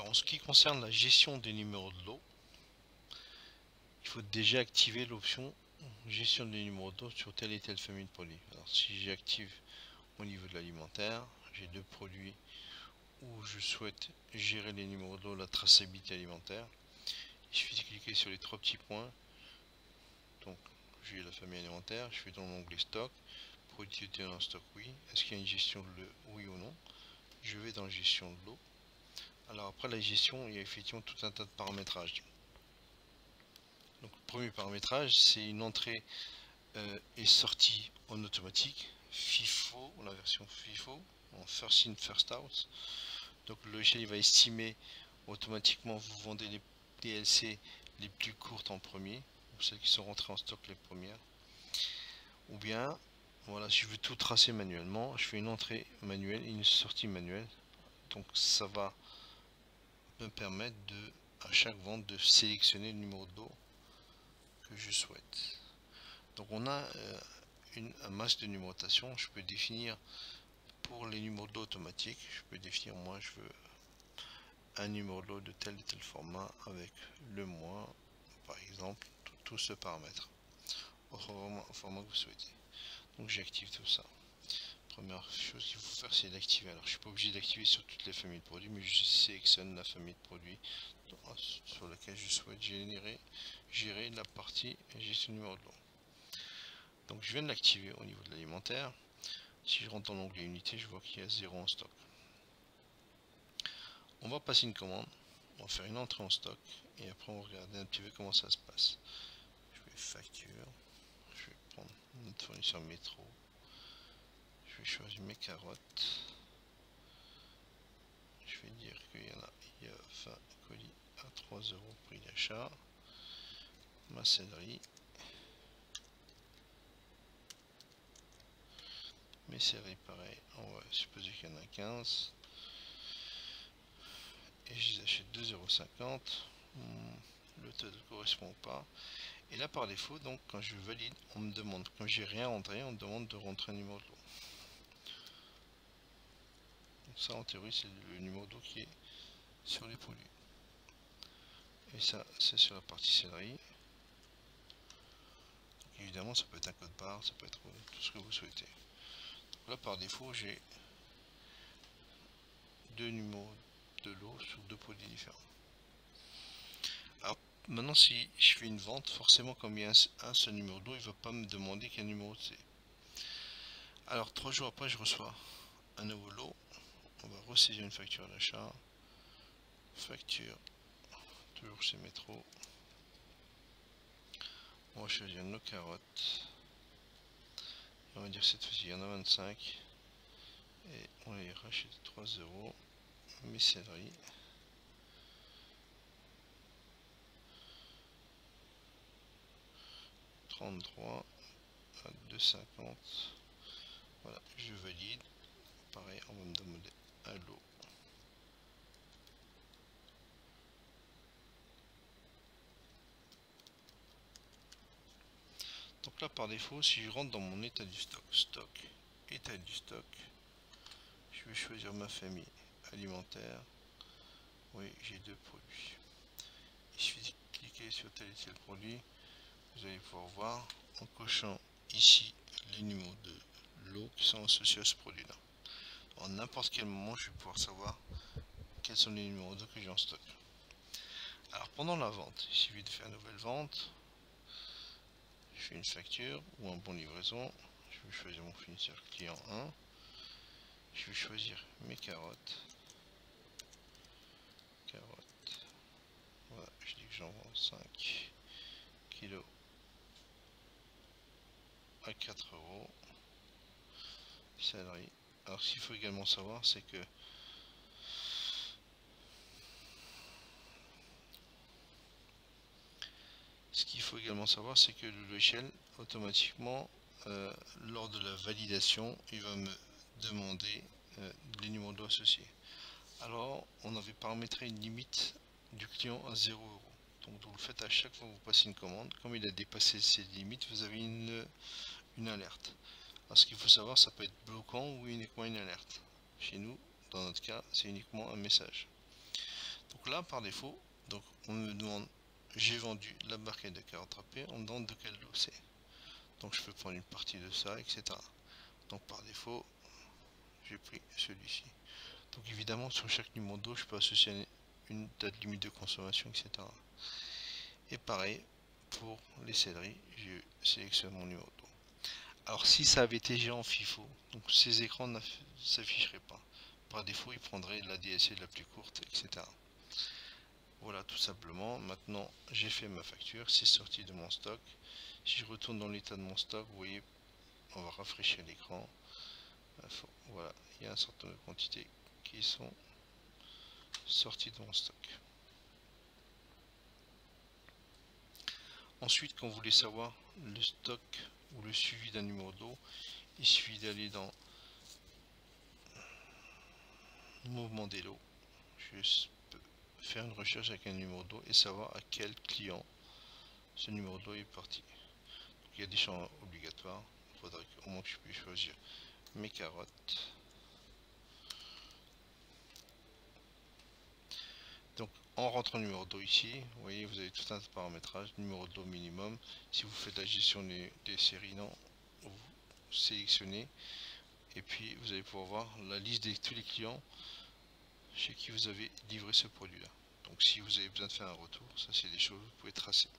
Alors en ce qui concerne la gestion des numéros de lot, il faut déjà activer l'option gestion des numéros de lot sur telle et telle famille de produits. Alors si j'active au niveau de l'alimentaire, j'ai deux produits où je souhaite gérer les numéros de lot, la traçabilité alimentaire. Il suffit de cliquer sur les trois petits points. Donc j'ai la famille alimentaire, je vais dans l'onglet stock, produits en stock oui, est-ce qu'il y a une gestion de l'eau, oui ou non. Je vais dans la gestion de l'eau. Alors après la gestion, il y a effectivement tout un tas de paramétrages. Donc le premier paramétrage, c'est une entrée et sortie en automatique, FIFO, la version FIFO, en first in first out. Donc le logiciel il va estimer automatiquement, vous vendez les DLC les plus courtes en premier, ou celles qui sont rentrées en stock les premières. Ou bien, voilà, si je veux tout tracer manuellement, je fais une entrée manuelle et une sortie manuelle. Donc ça va me permettre de, à chaque vente, de sélectionner le numéro de lot que je souhaite. Donc on a un masque de numérotation. Je peux définir pour les numéros de lot automatiques, je peux définir, moi je veux un numéro de lot de tel et tel format avec le mois, par exemple, tout ce paramètre au format que vous souhaitez. Donc j'active tout ça. Première chose qu'il faut faire, c'est d'activer. Alors je suis pas obligé d'activer sur toutes les familles de produits, mais je sélectionne la famille de produits sur laquelle je souhaite gérer la partie gestion numéro de lot. Donc je viens de l'activer au niveau de l'alimentaire. Si je rentre dans l'onglet unité, je vois qu'il y a 0 en stock. On va passer une commande, on va faire une entrée en stock et après on va regarder un petit peu comment ça se passe. Je vais facture, je vais prendre notre fournisseur métro, je vais choisir mes carottes, je vais dire qu'il y en a, il y a 20 colis à 3 € prix d'achat, ma céleri, mes céleris pareil, on va supposer qu'il y en a 15 et je les achète 2,50 €. Le taux ne correspond pas. Et là par défaut, donc quand je valide, on me demande, quand j'ai rien rentré, on me demande de rentrer un numéro de lot. Donc ça en théorie c'est le numéro de lot qui est sur les produits. Et ça c'est sur la partie céleri. Donc, évidemment ça peut être un code barre, ça peut être tout ce que vous souhaitez. Donc là par défaut j'ai deux numéros de lot sur deux produits différents. Alors maintenant si je fais une vente, forcément comme il y a un seul numéro de lot, il ne va pas me demander quel numéro c'est. Alors 3 jours après je reçois un nouveau lot, on va ressaisir une facture d'achat, facture, toujours chez Métro, on va choisir nos carottes, on va dire cette fois-ci il y en a 25, et on les rachète 3 €, mes céleris, à 2,50, voilà, je valide, pareil on va me demander un lot. Donc là par défaut, si je rentre dans mon état du stock, état du stock, je vais choisir ma famille alimentaire. Oui, j'ai deux produits. Il suffit de cliquer sur tel et tel produit. Vous allez pouvoir voir en cochant ici les numéros de lot qui sont associés à ce produit là. En n'importe quel moment, je vais pouvoir savoir quels sont les numéros de que j'ai en stock. Alors pendant la vente, il suffit de faire une nouvelle vente. Je fais une facture ou un bon livraison. Je vais choisir mon fournisseur client 1. Je vais choisir mes carottes. Voilà, je dis que j'en vends 5 kilos à 4 €. Céleri. Alors ce qu'il faut également savoir, c'est que le logiciel automatiquement lors de la validation il va me demander les numéros de lot associés. Alors on avait paramétré une limite du client à 0 €. Donc vous le faites à chaque fois que vous passez une commande, comme il a dépassé ces limites, vous avez une alerte. Alors ce qu'il faut savoir, ça peut être bloquant ou uniquement une alerte. Chez nous, dans notre cas, c'est uniquement un message. Donc là, par défaut, donc on me demande, j'ai vendu la barquette de carottes râpées, on me demande de quel lot c'est. Donc je peux prendre une partie de ça, etc. Donc par défaut, j'ai pris celui-ci. Donc évidemment, sur chaque numéro d'eau, je peux associer une date limite de consommation, etc. Et pareil, pour les céleris, je sélectionne mon numéro d'eau. Alors si ça avait été géré en FIFO, donc ces écrans ne s'afficheraient pas. Par défaut, il prendrait la DSL la plus courte, etc. Voilà, tout simplement. Maintenant, j'ai fait ma facture, c'est sorti de mon stock. Si je retourne dans l'état de mon stock, vous voyez, on va rafraîchir l'écran. Voilà, il y a un certain nombre de quantités qui sont sorties de mon stock. Ensuite, quand vous voulez savoir le stock ou le suivi d'un numéro d'eau, il suffit d'aller dans mouvement des lots. Je peux faire une recherche avec un numéro d'eau et savoir à quel client ce numéro d'eau est parti. Donc, il y a des champs obligatoires. Il faudrait au moins que je puisse choisir mes carottes. Donc en rentrant le numéro d'eau ici, vous voyez, vous avez tout un paramétrage, numéro d'eau minimum. Si vous faites la gestion des séries, non, vous sélectionnez et puis vous allez pouvoir voir la liste de tous les clients chez qui vous avez livré ce produit là. Donc si vous avez besoin de faire un retour, ça c'est des choses que vous pouvez tracer.